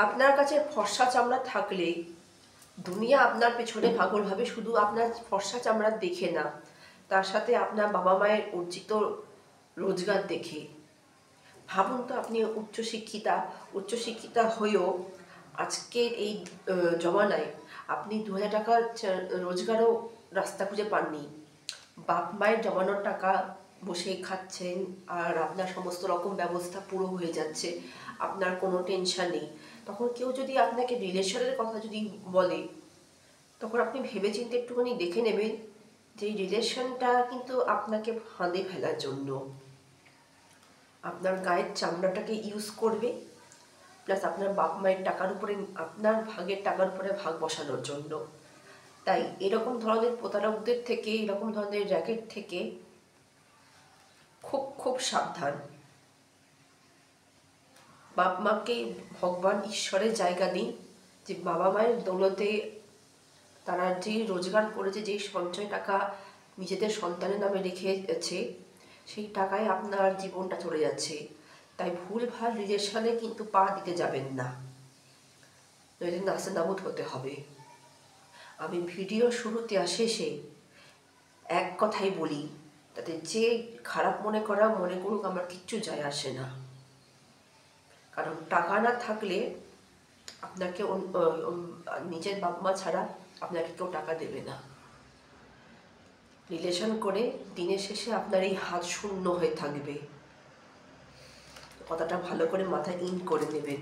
আপনার কাছে ফর্সা চামড়া থাকলে দুনিয়া আপনার পেছনে পাগল ভাবে, শুধু আপনার ফর্সা চামড়া দেখে না, তার সাথে আপনার বাবা মায়ের অর্জিত রোজগার দেখে। ভাবুন তো, আপনি উচ্চশিক্ষিতা হয়েও আজকের এই জমানায় আপনি 2000 টাকার রোজগারও রাস্তা খুঁজে পাননি। বাপ মায়ের জমানোর টাকা বসে খাচ্ছেন, আর আপনার সমস্ত রকম ব্যবস্থা পুরো হয়ে যাচ্ছে, আপনার কোনো টেনশন নেই। তখন কেউ যদি আপনাকে রিলেশনের কথা যদি বলে, তখন আপনি ভেবেচিন্তে একটুখানি দেখে নেবেন যে এই রিলেশনটা কিন্তু আপনাকে ফাঁদে ফেলার জন্য, আপনার গায়ের চামড়াটাকে ইউজ করবে, প্লাস আপনার বাপ মায়ের টাকার উপরে, আপনার ভাগের টাকার উপরে ভাগ বসানোর জন্য। তাই এরকম ধরনের প্রতারকদের থেকে, এরকম ধরনের র্যাকেট থেকে খুব খুব সাবধান। বাপ মাকে ভগবান ঈশ্বরের জায়গা দিন, যে বাবা মায়ের দৌলতে তারা যে রোজগার করেছে, যে সঞ্চয় টাকা নিজেদের সন্তানের নামে রেখেছে, সেই টাকায় আপনার জীবনটা চলে যাচ্ছে। তাই ভুলভাল রিলেশনে কিন্তু পা দিতে যাবেন না, নইলে নাস্তানাবুদ হতে হবে। আমি ভিডিও শুরুতে আর শেষে এক কথাই বলি, তাতে যে খারাপ মনে করুক, আমার কিচ্ছু যায় আসে না। কারণ টাকা না থাকলে আপনাকে নিজের বাবা মা ছাড়া আপনাকে কেউ টাকা দেবে না। রিলেশন করে দিনের শেষে আপনার এই হাত শূন্য হয়ে থাকবে। কথাটা ভালো করে মাথায় ইন করে নেবেন।